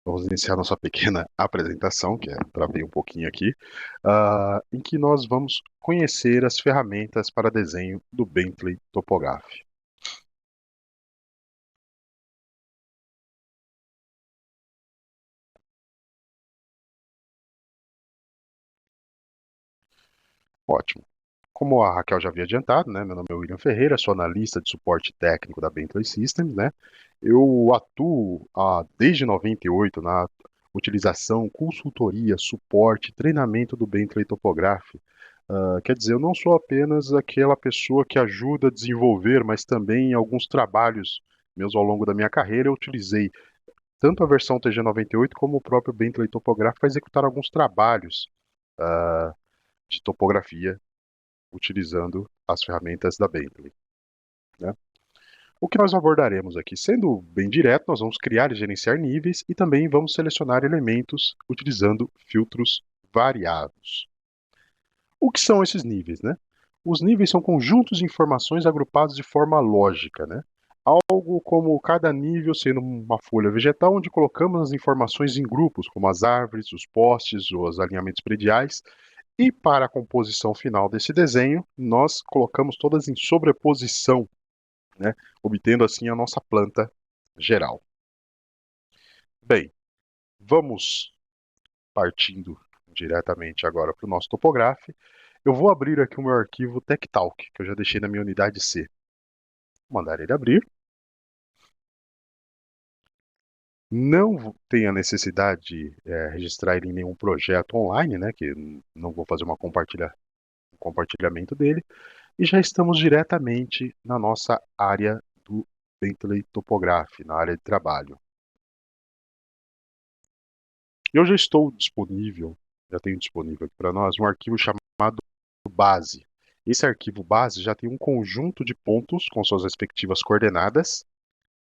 Vamos iniciar nossa pequena apresentação, que travei um pouquinho aqui, em que nós vamos conhecer as ferramentas para desenho do Bentley Topograph. Ótimo. Como a Raquel já havia adiantado, né, meu nome é William Ferreira, sou analista de suporte técnico da Bentley Systems, né? Eu atuo desde 98 na utilização, consultoria, suporte, treinamento do Bentley Topograph. Quer dizer, eu não sou apenas aquela pessoa que ajuda a desenvolver, mas também em alguns trabalhos meus ao longo da minha carreira eu utilizei tanto a versão TG98 como o próprio Bentley Topograph para executar alguns trabalhos ah, de topografia utilizando as ferramentas da Bentley, né? O que nós abordaremos aqui, sendo bem direto, nós vamos criar e gerenciar níveis e também vamos selecionar elementos utilizando filtros variados. O que são esses níveis, né? Os níveis são conjuntos de informações agrupados de forma lógica, né? Algo como cada nível sendo uma folha vegetal onde colocamos as informações em grupos, como as árvores, os postes ou os alinhamentos prediais. E para a composição final desse desenho, nós colocamos todas em sobreposição, né? Obtendo assim a nossa planta geral. Bem, vamos partindo diretamente agora para o nosso topograph. Eu vou abrir aqui o meu arquivo TechTalk, que eu já deixei na minha unidade C. Vou mandar ele abrir. Não tem a necessidade de registrar ele em nenhum projeto online, né? Que não vou fazer um compartilhamento dele. E já estamos diretamente na nossa área do Bentley Topograph, na área de trabalho. Eu já estou disponível, já tenho disponível aqui para nós um arquivo chamado base. Esse arquivo base já tem um conjunto de pontos com suas respectivas coordenadas,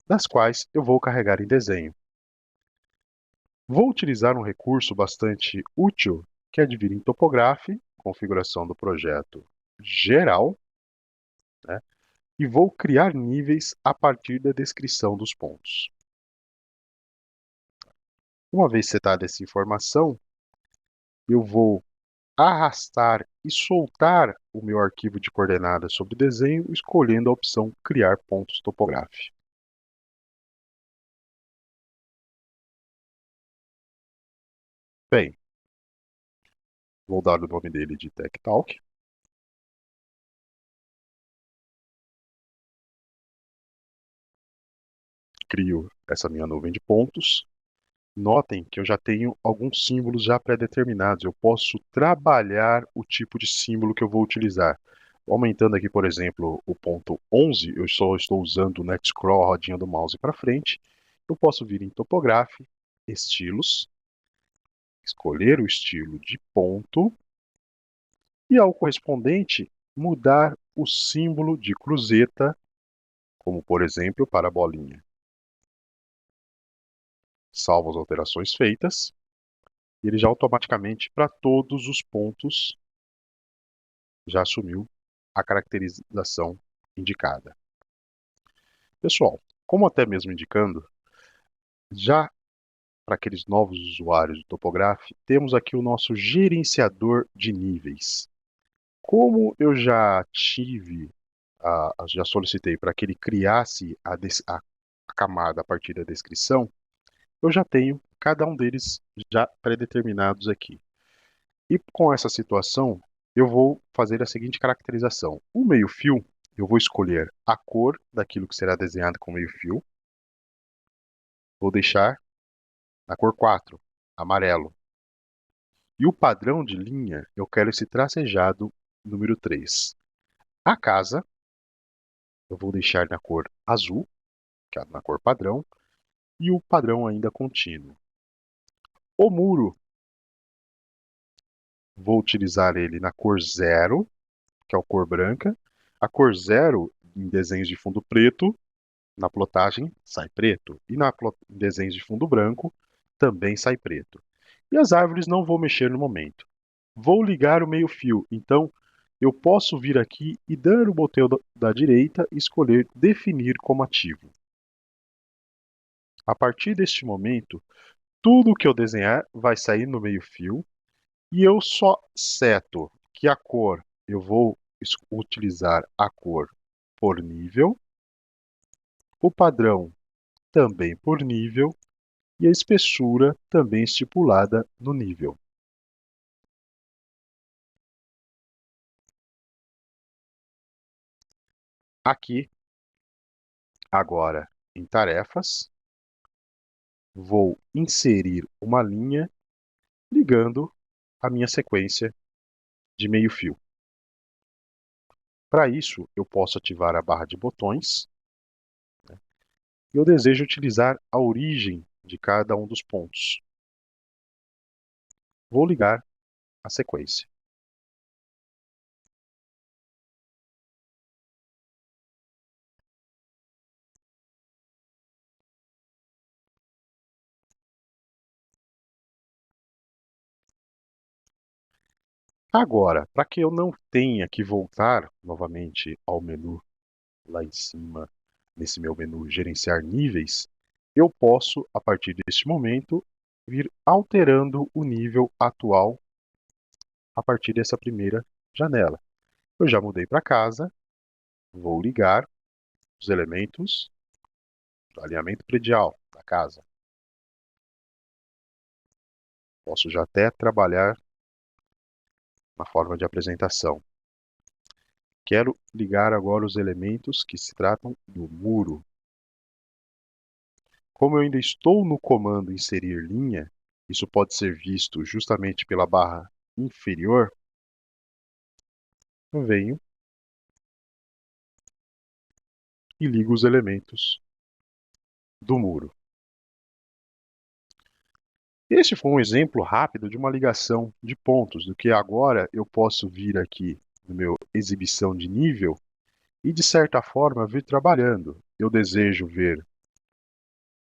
das quais eu vou carregar em desenho. Vou utilizar um recurso bastante útil, que é de vir em Topograph, configuração do projeto geral, né? E vou criar níveis a partir da descrição dos pontos. Uma vez setada essa informação, eu vou arrastar e soltar o meu arquivo de coordenadas sobre desenho, escolhendo a opção Criar pontos topográficos. Bem, vou dar o nome dele de TechTalk. Crio essa minha nuvem de pontos. Notem que eu já tenho alguns símbolos já pré-determinados. Eu posso trabalhar o tipo de símbolo que eu vou utilizar. Aumentando aqui, por exemplo, o ponto 11, eu só estou usando o Net Scroll, a rodinha do mouse para frente. Eu posso vir em Topograph, Estilos, escolher o estilo de ponto e, ao correspondente, mudar o símbolo de cruzeta, como por exemplo para a bolinha. Salvo as alterações feitas, e ele já automaticamente, para todos os pontos, já assumiu a caracterização indicada. Pessoal, como até mesmo indicando, já para aqueles novos usuários do Topograph, temos aqui o nosso gerenciador de níveis. Como eu já já solicitei para que ele criasse a camada a partir da descrição, eu já tenho cada um deles já pré-determinados aqui. E com essa situação, eu vou fazer a seguinte caracterização. O meio-fio, eu vou escolher a cor daquilo que será desenhado com meio-fio. Vou deixar na cor 4, amarelo. E o padrão de linha, eu quero esse tracejado número 3. A casa, eu vou deixar na cor azul, que é na cor padrão, e o padrão ainda contínuo. O muro, vou utilizar ele na cor 0, que é a cor branca. A cor 0 em desenhos de fundo preto, na plotagem sai preto. E em desenhos de fundo branco também sai preto. E as árvores não vou mexer no momento. Vou ligar o meio-fio, então eu posso vir aqui e dar o botão da direita e escolher definir como ativo. A partir deste momento, Tudo que eu desenhar vai sair no meio-fio e eu só seto que a cor, eu vou utilizar a cor por nível, o padrão também por nível e a espessura também estipulada no nível. Aqui, agora, em tarefas, vou inserir uma linha ligando a minha sequência de meio fio. Para isso, eu posso ativar a barra de botões. Eu desejo utilizar a origem de cada um dos pontos. Vou ligar a sequência. Agora, para que eu não tenha que voltar novamente ao menu lá em cima, nesse meu menu gerenciar níveis, eu posso, a partir deste momento, vir alterando o nível atual a partir dessa primeira janela. Eu já mudei para casa, vou ligar os elementos do alinhamento predial da casa. Posso já até trabalhar na forma de apresentação. Quero ligar agora os elementos que se tratam do muro. Como eu ainda estou no comando inserir linha, isso pode ser visto justamente pela barra inferior, eu venho e ligo os elementos do muro. Este foi um exemplo rápido de uma ligação de pontos, do que agora eu posso vir aqui no meu exibição de nível e, de certa forma, vir trabalhando. Eu desejo ver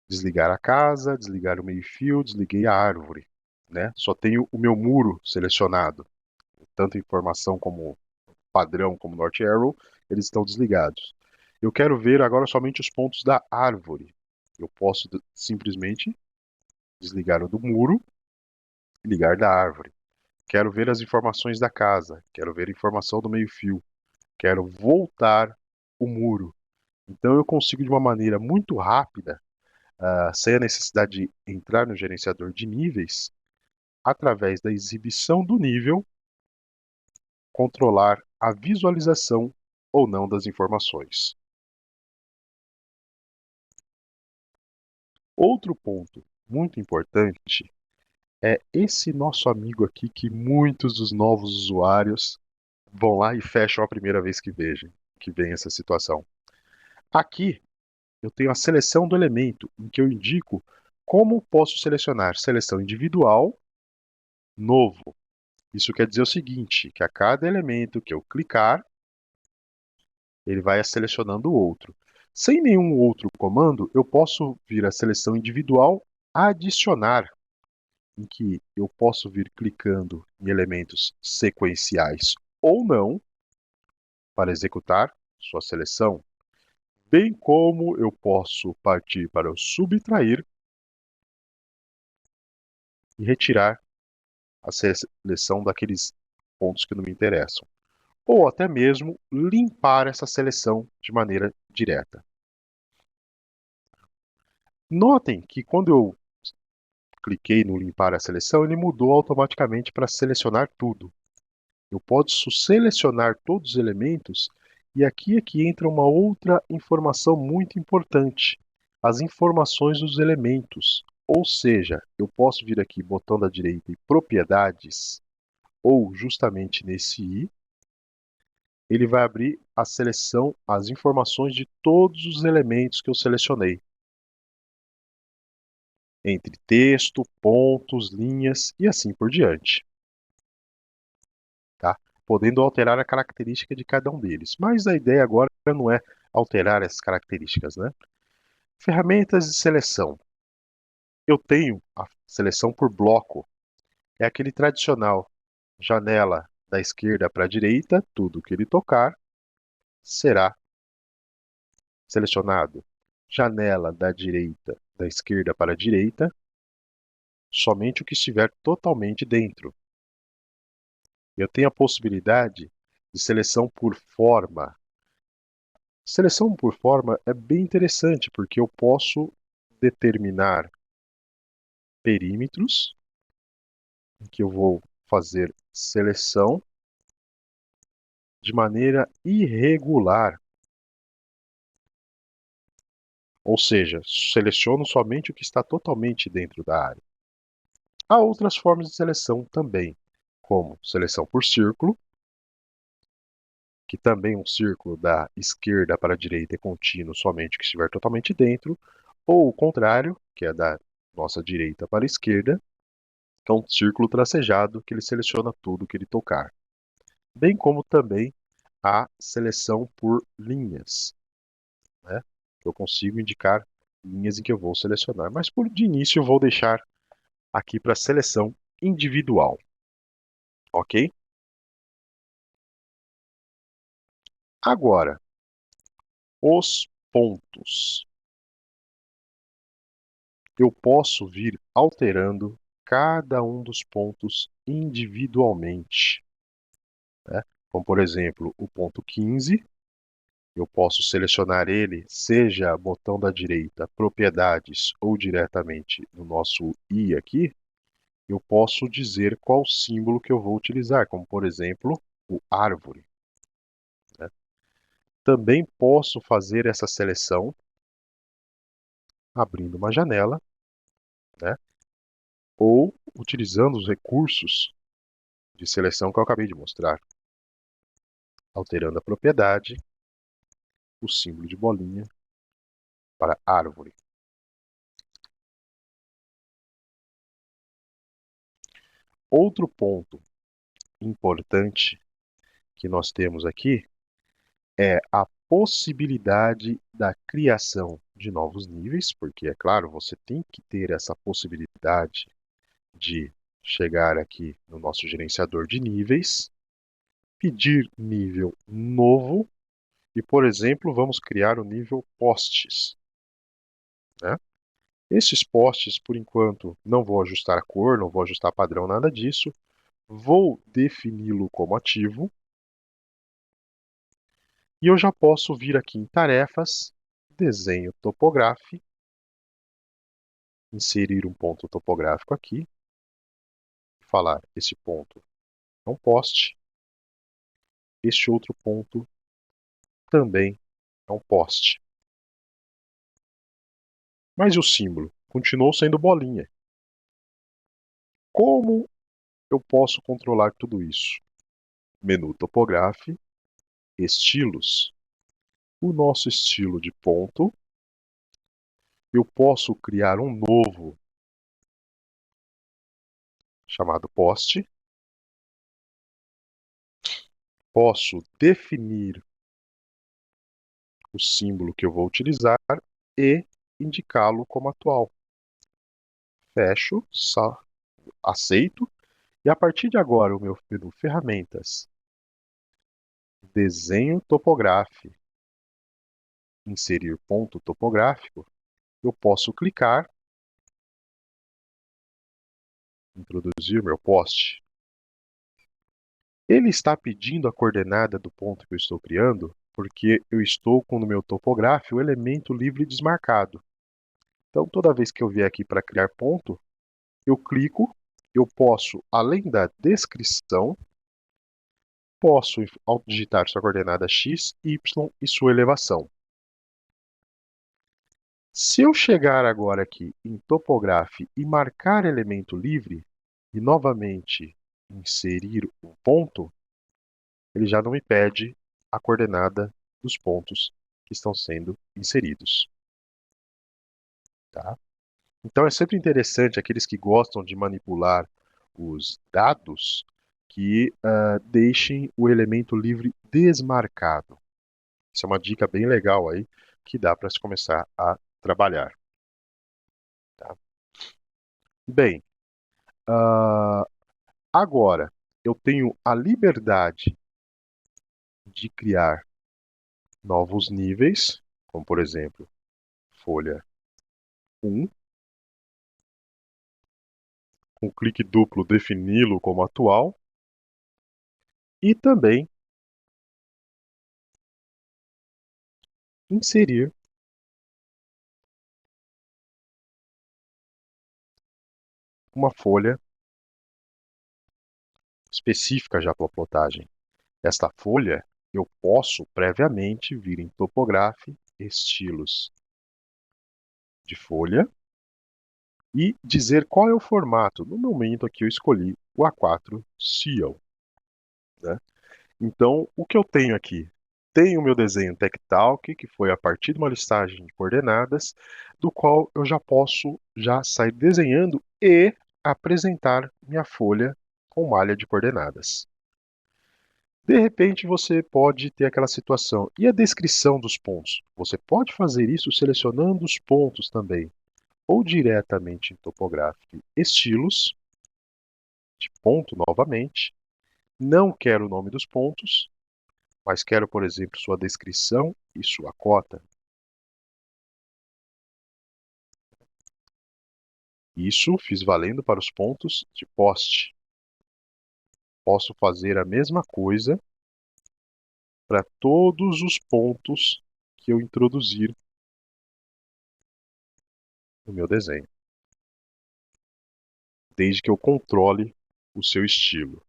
desligar a casa, desligar o meio-fio, desliguei a árvore, né? Só tenho o meu muro selecionado. Tanto informação como padrão, como North Arrow, eles estão desligados. Eu quero ver agora somente os pontos da árvore. Eu posso simplesmente desligar o do muro e ligar da árvore. Quero ver as informações da casa, quero ver a informação do meio-fio, quero voltar o muro. Então eu consigo de uma maneira muito rápida, sem a necessidade de entrar no gerenciador de níveis, através da exibição do nível, controlar a visualização ou não das informações. Outro ponto muito importante é esse nosso amigo aqui que muitos dos novos usuários vão lá e fecham a primeira vez que vem essa situação. Aqui eu tenho a seleção do elemento, em que eu indico como posso selecionar seleção individual, novo. Isso quer dizer o seguinte, que a cada elemento que eu clicar, ele vai selecionando o outro. Sem nenhum outro comando, eu posso vir a seleção individual adicionar, em que eu posso vir clicando em elementos sequenciais ou não para executar sua seleção, bem como eu posso partir para o subtrair e retirar a seleção daqueles pontos que não me interessam, ou até mesmo limpar essa seleção de maneira direta. Notem que quando eu cliquei no limpar a seleção, ele mudou automaticamente para selecionar tudo. Eu posso selecionar todos os elementos e aqui é que entra uma outra informação muito importante, as informações dos elementos. Ou seja, eu posso vir aqui, botão da direita, em propriedades, ou justamente nesse i, ele vai abrir a seleção, as informações de todos os elementos que eu selecionei. Entre texto, pontos, linhas e assim por diante. Tá? Podendo alterar a característica de cada um deles. Mas a ideia agora não é alterar essas características, né? Ferramentas de seleção. Eu tenho a seleção por bloco. É aquele tradicional. Janela da esquerda para a direita, tudo que ele tocar será selecionado. Janela da direita, da esquerda para a direita, somente o que estiver totalmente dentro. Eu tenho a possibilidade de seleção por forma. Seleção por forma é bem interessante, porque eu posso determinar perímetros, em que eu vou fazer seleção de maneira irregular. Ou seja, seleciono somente o que está totalmente dentro da área. Há outras formas de seleção também, como seleção por círculo, que também um círculo da esquerda para a direita é contínuo somente o que estiver totalmente dentro, ou o contrário, que é da nossa direita para a esquerda, que é um círculo tracejado que ele seleciona tudo que ele tocar. Bem como também a seleção por linhas, né? Eu consigo indicar linhas em que eu vou selecionar, mas de início eu vou deixar aqui para seleção individual, ok? Agora, os pontos. Eu posso vir alterando cada um dos pontos individualmente, né? Como, por exemplo, o ponto 15, eu posso selecionar ele, seja botão da direita, propriedades, ou diretamente no nosso i aqui, eu posso dizer qual símbolo que eu vou utilizar, como, por exemplo, o árvore, né? Também posso fazer essa seleção abrindo uma janela, né? Ou utilizando os recursos de seleção que eu acabei de mostrar, alterando a propriedade, o símbolo de bolinha para árvore. Outro ponto importante que nós temos aqui é a possibilidade da criação de novos níveis, porque, é claro, você tem que ter essa possibilidade de chegar aqui no nosso gerenciador de níveis, pedir nível novo e, por exemplo, vamos criar o nível postes, né? Esses postes, por enquanto, não vou ajustar a cor, não vou ajustar padrão, nada disso. Vou defini-lo como ativo. E eu já posso vir aqui em tarefas, desenho topográfico, inserir um ponto topográfico aqui, falar esse ponto é um poste, este outro ponto também é um poste. Mas o símbolo continuou sendo bolinha. Como eu posso controlar tudo isso? Menu topográfico, estilos. O nosso estilo de ponto, eu posso criar um novo chamado poste. Posso definir o símbolo que eu vou utilizar e indicá-lo como atual. Fecho, aceito, e a partir de agora o meu menu ferramentas, desenho topográfico, inserir ponto topográfico, eu posso clicar, introduzir meu poste. Ele está pedindo a coordenada do ponto que eu estou criando, porque eu estou com no meu topográfico o elemento livre desmarcado. Então, toda vez que eu vier aqui para criar ponto, eu clico, eu posso, além da descrição, posso, ao digitar sua coordenada x, y e sua elevação. Se eu chegar agora aqui em Topograph e marcar elemento livre, e novamente inserir um ponto, ele já não me pede a coordenada dos pontos que estão sendo inseridos. Tá? Então é sempre interessante aqueles que gostam de manipular os dados que deixem o elemento livre desmarcado. Isso é uma dica bem legal aí que dá para se começar a trabalhar. Tá? Bem, agora eu tenho a liberdade de criar novos níveis, como por exemplo, folha 1, com clique duplo defini-lo como atual e também inserir uma folha específica já para a plotagem. Esta folha eu posso previamente vir em Topograph, estilos de folha e dizer qual é o formato. No momento aqui eu escolhi o A4 Seal, né? Então, o que eu tenho aqui? Tenho o meu desenho TechTalk, que foi a partir de uma listagem de coordenadas, do qual eu já posso sair desenhando e apresentar minha folha com malha de coordenadas. De repente, você pode ter aquela situação. E a descrição dos pontos? Você pode fazer isso selecionando os pontos também, ou diretamente em Topographic Estilos, de ponto novamente. Não quero o nome dos pontos, mas quero, por exemplo, sua descrição e sua cota. Isso fiz valendo para os pontos de poste. Posso fazer a mesma coisa para todos os pontos que eu introduzir no meu desenho, desde que eu controle o seu estilo.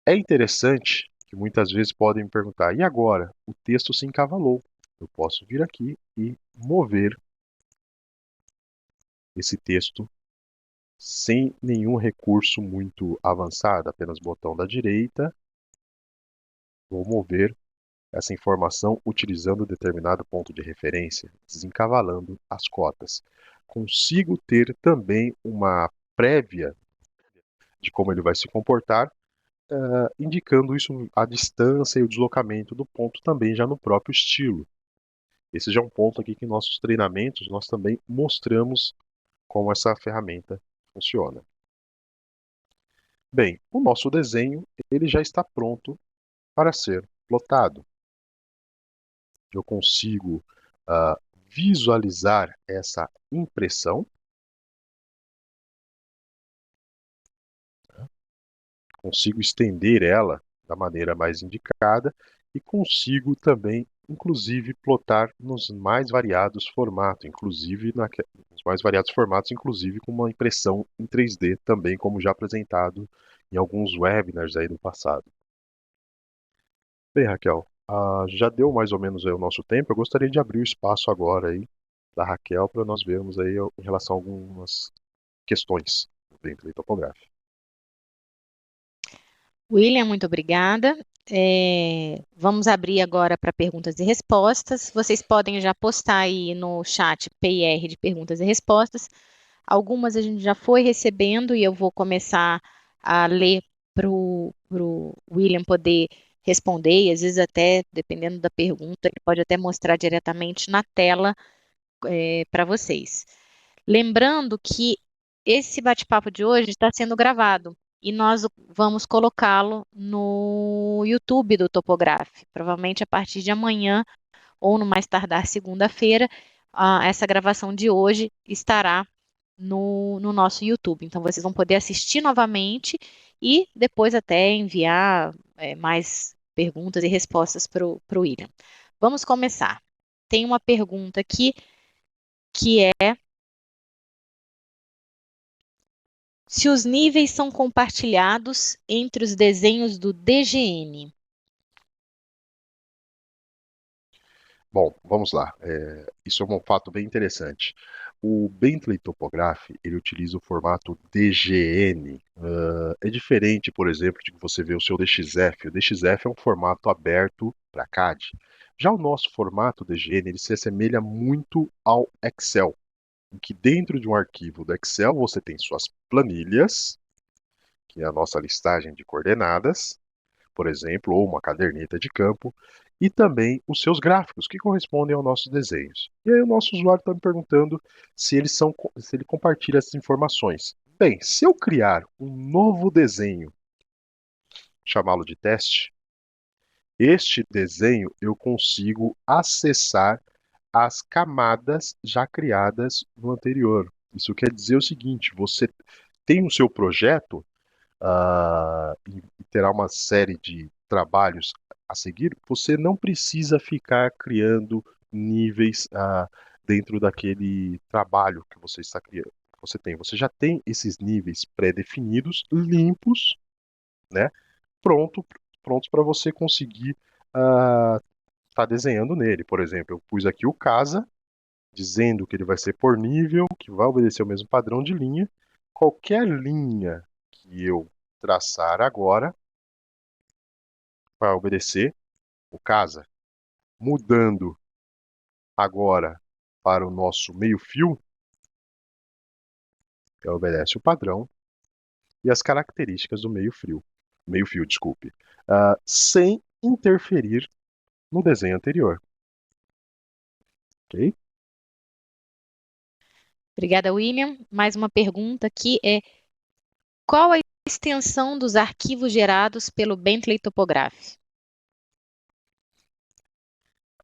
É interessante que muitas vezes podem me perguntar: e agora? O texto se encavalou. Eu posso vir aqui e mover esse texto sem nenhum recurso muito avançado, apenas botão da direita. Vou mover essa informação utilizando determinado ponto de referência, desencavalando as cotas. Consigo ter também uma prévia de como ele vai se comportar, indicando isso a distância e o deslocamento do ponto também já no próprio estilo. Esse já é um ponto aqui que em nossos treinamentos nós também mostramos como essa ferramenta funciona. Bem, o nosso desenho ele já está pronto para ser plotado. Eu consigo visualizar essa impressão, consigo estender ela da maneira mais indicada e consigo também, inclusive, plotar nos mais variados formatos, nos mais variados formatos, inclusive com uma impressão em 3D também, como já apresentado em alguns webinars aí do passado. Bem, Raquel, já deu mais ou menos aí o nosso tempo. Eu gostaria de abrir o espaço agora aí da Raquel para nós vermos aí em relação a algumas questões dentro do topográfico. William, muito obrigada. Vamos abrir agora para perguntas e respostas. Vocês podem já postar aí no chat PIR de perguntas e respostas. Algumas a gente já foi recebendo e eu vou começar a ler para o William poder responder, e às vezes até, dependendo da pergunta, ele pode até mostrar diretamente na tela para vocês. Lembrando que esse bate-papo de hoje está sendo gravado e nós vamos colocá-lo no YouTube do Topograph, provavelmente a partir de amanhã ou no mais tardar segunda-feira, essa gravação de hoje estará no nosso YouTube. Então vocês vão poder assistir novamente e depois até enviar mais perguntas e respostas para o William. Vamos começar. Tem uma pergunta aqui que é se os níveis são compartilhados entre os desenhos do DGN. Bom, vamos lá. Isso é um fato bem interessante. O Bentley Topograph, ele utiliza o formato DGN. É diferente, por exemplo, de que você vê o seu DXF. O DXF é um formato aberto para CAD. Já o nosso formato DGN, ele se assemelha muito ao Excel, em que dentro de um arquivo do Excel você tem suas planilhas, que é a nossa listagem de coordenadas, por exemplo, ou uma caderneta de campo, e também os seus gráficos, que correspondem aos nossos desenhos. E aí o nosso usuário está me perguntando se ele compartilha essas informações. Bem, se eu criar um novo desenho, chamá-lo de teste, este desenho eu consigo acessar as camadas já criadas no anterior. Isso quer dizer o seguinte: você tem o seu projeto e terá uma série de trabalhos a seguir, você não precisa ficar criando níveis dentro daquele trabalho que você está criando. Você tem, você já tem esses níveis pré-definidos, limpos, né? Pronto, prontos para você conseguir estar desenhando nele. Por exemplo, eu pus aqui o casa, dizendo que ele vai ser por nível, que vai obedecer o mesmo padrão de linha. Qualquer linha que eu traçar agora vai obedecer o casa. Mudando agora para o nosso meio-fio, ele obedece o padrão e as características do meio-fio, desculpe, sem interferir no desenho anterior. Ok? Obrigada, William. Mais uma pergunta aqui é: qual a extensão dos arquivos gerados pelo Bentley Topograph?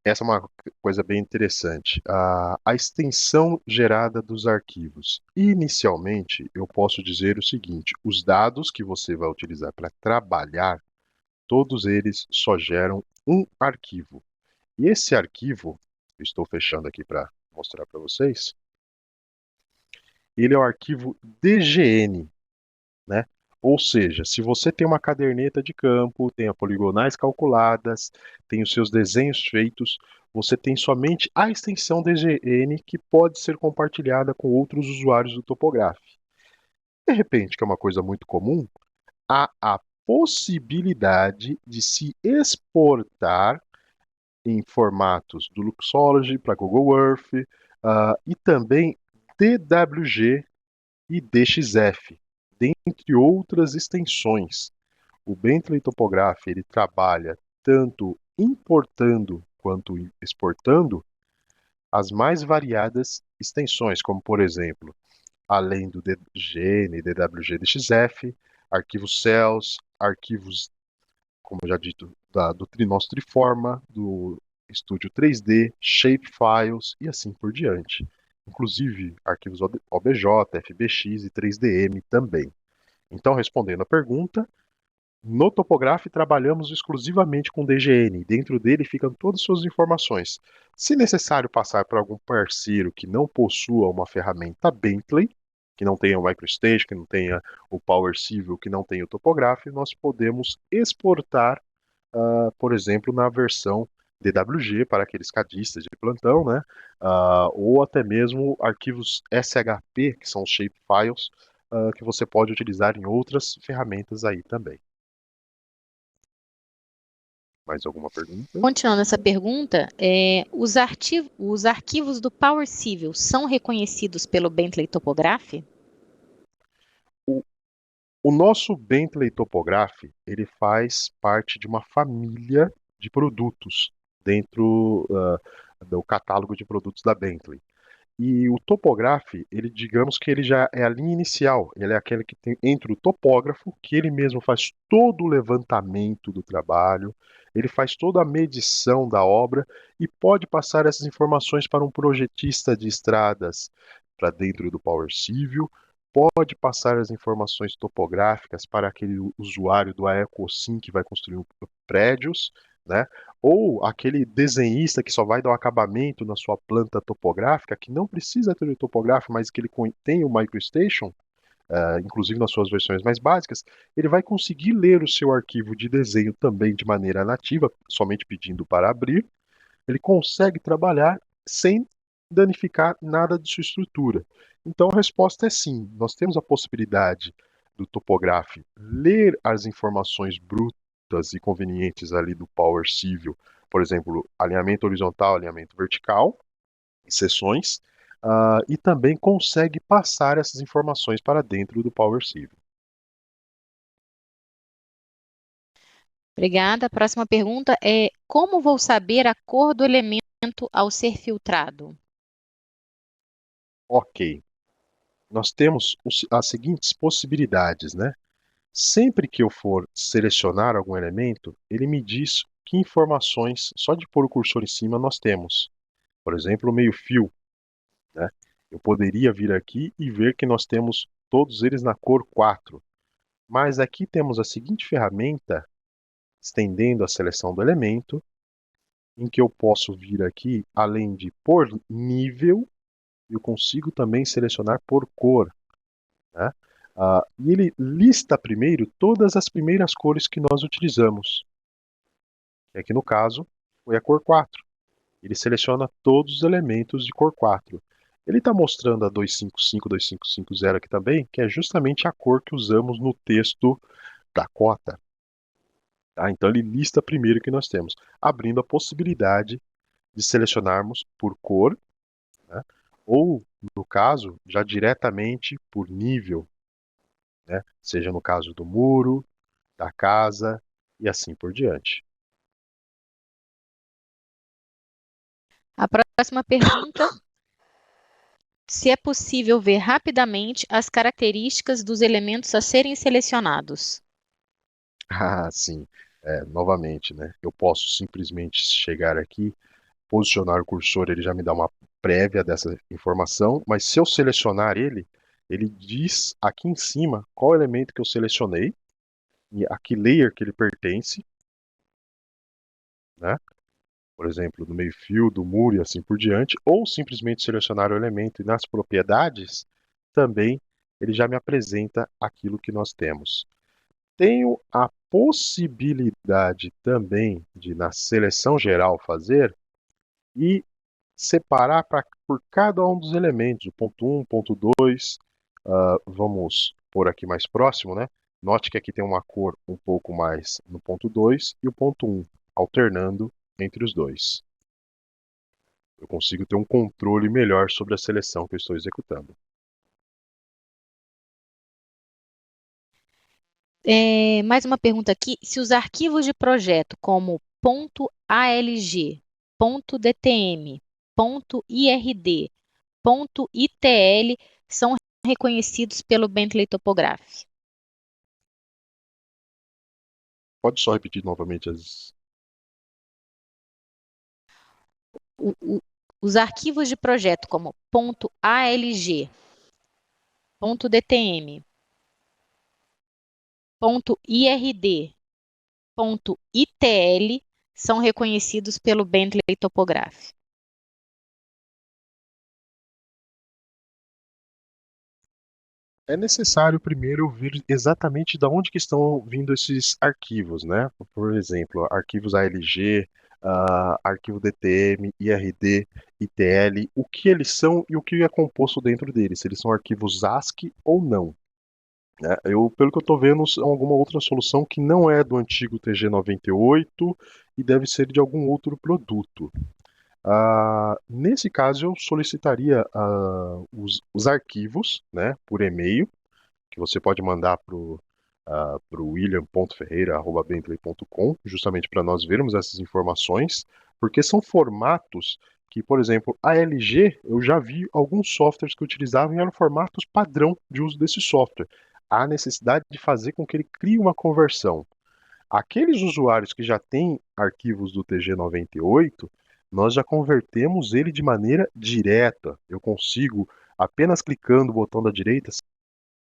Essa é uma coisa bem interessante. A extensão gerada dos arquivos. Inicialmente, eu posso dizer o seguinte: os dados que você vai utilizar para trabalhar, todos eles só geram um arquivo. E esse arquivo, eu estou fechando aqui para mostrar para vocês, ele é o arquivo DGN, né? Ou seja, se você tem uma caderneta de campo, tem as poligonais calculadas, tem os seus desenhos feitos, você tem somente a extensão DGN que pode ser compartilhada com outros usuários do Topograph. De repente, que é uma coisa muito comum, há a possibilidade de se exportar em formatos do Luxology para Google Earth e também DWG e DXF, dentre outras extensões. O Bentley Topograph ele trabalha tanto importando quanto exportando as mais variadas extensões, como por exemplo, além do DGN, DWG, DXF, arquivos CELS, arquivos, como já dito, do nosso Triforma, do Studio 3D, Shapefiles e assim por diante. Inclusive arquivos OBJ, FBX e 3DM também. Então, respondendo a pergunta, no Topograph trabalhamos exclusivamente com DGN. Dentro dele ficam todas as suas informações. Se necessário passar para algum parceiro que não possua uma ferramenta Bentley, que não tenha o MicroStation, que não tenha o Power Civil, que não tenha o Topograph, nós podemos exportar, por exemplo, na versão DWG para aqueles cadistas de plantão, né? Ou até mesmo arquivos SHP, que são os shapefiles, que você pode utilizar em outras ferramentas aí também. Mais alguma pergunta? Continuando essa pergunta, os arquivos do Power Civil são reconhecidos pelo Bentley Topograph? O, o nosso Bentley Topograph, ele faz parte de uma família de produtos dentro do catálogo de produtos da Bentley. E o Topograph, ele digamos que ele já é a linha inicial, ele é aquele que tem entre o topógrafo, que ele mesmo faz todo o levantamento do trabalho, ele faz toda a medição da obra e pode passar essas informações para um projetista de estradas para dentro do Power Civil, pode passar as informações topográficas para aquele usuário do AecoSim que vai construir prédios, né? Ou aquele desenhista que só vai dar o acabamento na sua planta topográfica, que não precisa ter o topográfico, mas que ele tem o MicroStation, inclusive nas suas versões mais básicas, ele vai conseguir ler o seu arquivo de desenho também de maneira nativa, somente pedindo para abrir. Ele consegue trabalhar sem danificar nada de sua estrutura. Então a resposta é sim. Nós temos a possibilidade do topográfico ler as informações brutas e convenientes ali do Power Civil, por exemplo, alinhamento horizontal, alinhamento vertical, em seções, e também consegue passar essas informações para dentro do Power Civil. Obrigada. A próxima pergunta é: como vou saber a cor do elemento ao ser filtrado? Ok. Nós temos as seguintes possibilidades, né? Sempre que eu for selecionar algum elemento, ele me diz que informações, só de pôr o cursor em cima, nós temos. Por exemplo, o meio-fio, né? Eu poderia vir aqui e ver que nós temos todos eles na cor 4. Mas aqui temos a seguinte ferramenta, estendendo a seleção do elemento, em que eu posso vir aqui, além de por nível, eu consigo também selecionar por cor, né? E ele lista primeiro todas as primeiras cores que nós utilizamos. Que aqui no caso foi a cor 4. Ele seleciona todos os elementos de cor 4. Ele está mostrando a 255, 2550 aqui também, que é justamente a cor que usamos no texto da cota. Tá? Então ele lista primeiro o que nós temos, abrindo a possibilidade de selecionarmos por cor, né? Ou, no caso, já diretamente por nível, né? Seja no caso do muro, da casa e assim por diante. A próxima pergunta: se é possível ver rapidamente as características dos elementos a serem selecionados. Ah, sim. Novamente, né? Eu posso simplesmente chegar aqui, posicionar o cursor, ele já me dá uma prévia dessa informação, mas se eu selecionar ele, ele diz aqui em cima qual elemento que eu selecionei e a que layer que ele pertence, né? Por exemplo, no meio-fio, do muro e assim por diante, ou simplesmente selecionar o elemento e nas propriedades, também ele já me apresenta aquilo que nós temos. Tenho a possibilidade também de, na seleção geral, fazer e separar por cada um dos elementos, o ponto 1, ponto 2, vamos por aqui mais próximo, né? Note que aqui tem uma cor um pouco mais no ponto 2 e o ponto 1, alternando entre os dois. Eu consigo ter um controle melhor sobre a seleção que eu estou executando. Mais uma pergunta aqui: se os arquivos de projeto como .alg, .dtm, .ird, .itl são reconhecidos pelo Bentley Topograph. Pode só repetir novamente as... Os arquivos de projeto como .alg, .dtm, .ird, .itl são reconhecidos pelo Bentley Topograph. É necessário primeiro ver exatamente de onde que estão vindo esses arquivos, né? Por exemplo, arquivos ALG, arquivo DTM, IRD, ITL, o que eles são e o que é composto dentro deles, se eles são arquivos ASCII ou não, né? Pelo que eu estou vendo, é alguma outra solução que não é do antigo TG98 e deve ser de algum outro produto. Nesse caso, eu solicitaria os arquivos, né, por e-mail, que você pode mandar para o william.ferreira@bentley.com, justamente para nós vermos essas informações, porque são formatos que, por exemplo, a LG, eu já vi alguns softwares que utilizavam e eram formatos padrão de uso desse software. Há necessidade de fazer com que ele crie uma conversão. Aqueles usuários que já têm arquivos do TG98, nós já convertemos ele de maneira direta. Eu consigo, apenas clicando o botão da direita,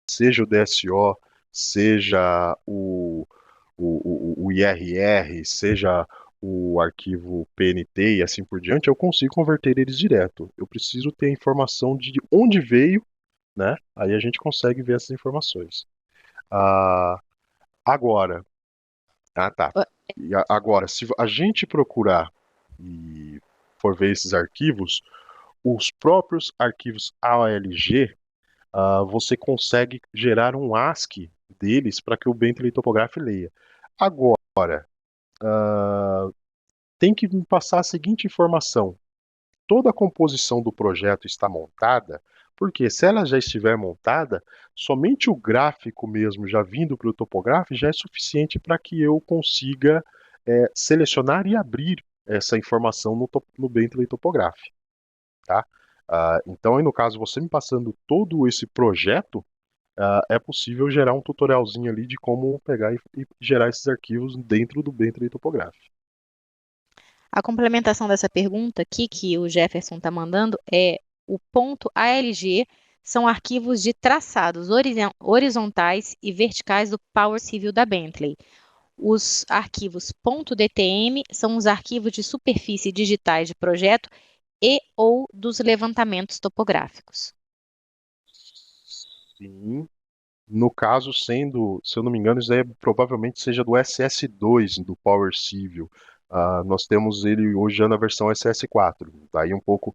seja o DSO, seja o IRR, seja o arquivo PNT e assim por diante, eu consigo converter eles direto. Eu preciso ter a informação de onde veio, né? Aí a gente consegue ver essas informações. Ah, agora, tá. E agora, se a gente procurar e for ver esses arquivos, os próprios arquivos ALG, você consegue gerar um ASCII deles para que o Bentley Topograph leia. Agora, tem que me passar a seguinte informação: toda a composição do projeto está montada, porque se ela já estiver montada, somente o gráfico mesmo já vindo para o Topograph já é suficiente para que eu consiga selecionar e abrir essa informação no Bentley Topograph. Tá? Então, aí no caso, você me passando todo esse projeto, é possível gerar um tutorialzinho ali de como pegar e gerar esses arquivos dentro do Bentley Topograph. A complementação dessa pergunta aqui que o Jefferson está mandando é: o ponto ALG são arquivos de traçados horizontais e verticais do Power Civil da Bentley. Os arquivos .dtm são os arquivos de superfície digitais de projeto e ou dos levantamentos topográficos. Sim. No caso, sendo, se eu não me engano, isso aí provavelmente seja do SS2 do Power Civil. Nós temos ele hoje já na versão SS4. Daí um pouco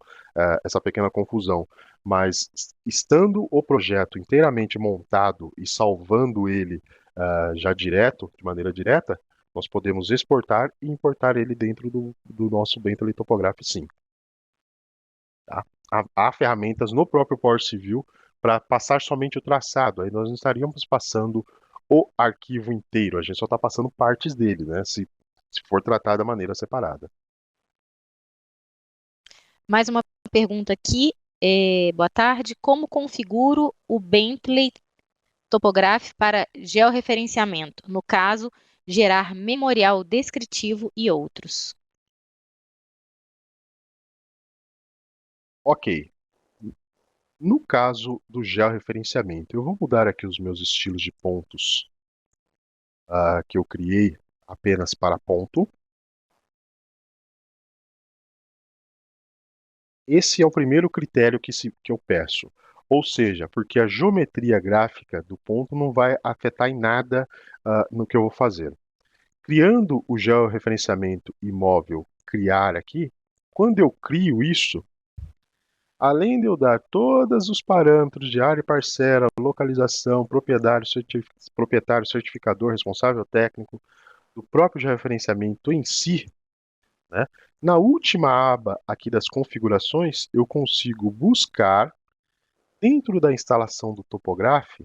essa pequena confusão. Mas estando o projeto inteiramente montado e salvando ele já direto, de maneira direta, nós podemos exportar e importar ele dentro do nosso Bentley Topograph, sim. Tá? Há ferramentas no próprio Power Civil para passar somente o traçado. Aí nós não estaríamos passando o arquivo inteiro, a gente só está passando partes dele, né? Se for tratado da maneira separada. Mais uma pergunta aqui. Boa tarde. Como configuro o Bentley Topograph para georreferenciamento? No caso, gerar memorial descritivo e outros. Ok. No caso do georreferenciamento, eu vou mudar aqui os meus estilos de pontos que eu criei apenas para ponto. Esse é o primeiro critério que eu peço. Ou seja, porque a geometria gráfica do ponto não vai afetar em nada no que eu vou fazer. Criando o georreferenciamento imóvel criar aqui, quando eu crio isso, além de eu dar todos os parâmetros de área e parcela, localização, proprietário, certificador, responsável técnico, do próprio georreferenciamento em si, né? Na última aba aqui das configurações, eu consigo buscar, dentro da instalação do Topograph,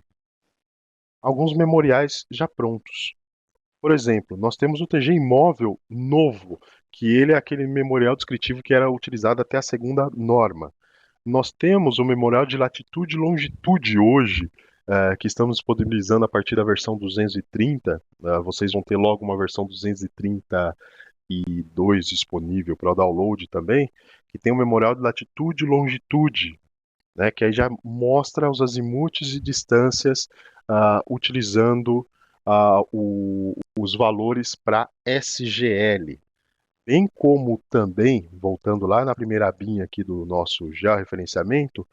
alguns memoriais já prontos. Por exemplo, nós temos o TG imóvel novo, que ele é aquele memorial descritivo que era utilizado até a segunda norma. Nós temos o memorial de latitude e longitude hoje, que estamos disponibilizando a partir da versão 230. Vocês vão ter logo uma versão 232 disponível para o download também, que tem o memorial de latitude e longitude, né, que aí já mostra os azimutes e distâncias utilizando os valores para SGL. Bem como também, voltando lá na primeira abinha aqui do nosso georreferenciamento,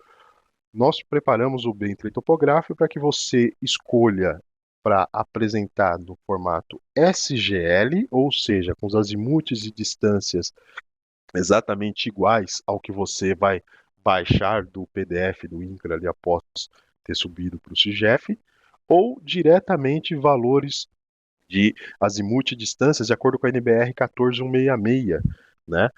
nós preparamos o Bentley Topográfico para que você escolha para apresentar no formato SGL, ou seja, com os azimutes e distâncias exatamente iguais ao que você vai baixar do PDF do INCRA ali após ter subido para o CIGEF, ou diretamente valores de azimuth e distâncias de acordo com a NBR 14166, né?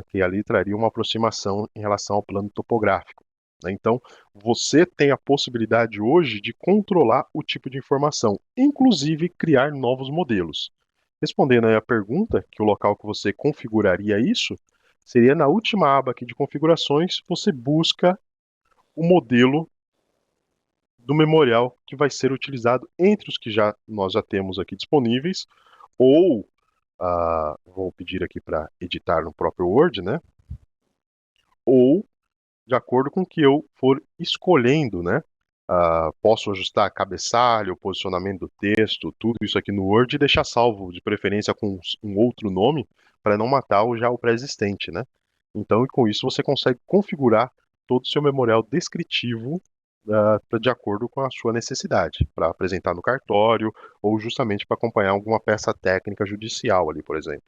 Que ali traria uma aproximação em relação ao plano topográfico. Né? Então, você tem a possibilidade hoje de controlar o tipo de informação, inclusive criar novos modelos. Respondendo aí a pergunta, que o local que você configuraria isso, seria na última aba aqui de configurações, você busca o modelo do memorial que vai ser utilizado entre os que nós já temos aqui disponíveis, ou vou pedir aqui para editar no próprio Word, né? Ou de acordo com o que eu for escolhendo, né? Posso ajustar cabeçalho, o posicionamento do texto, tudo isso aqui no Word e deixar salvo, de preferência com um outro nome, para não matar o pré-existente, né? Então, com isso você consegue configurar todo o seu memorial descritivo de acordo com a sua necessidade, para apresentar no cartório ou justamente para acompanhar alguma peça técnica judicial ali, por exemplo.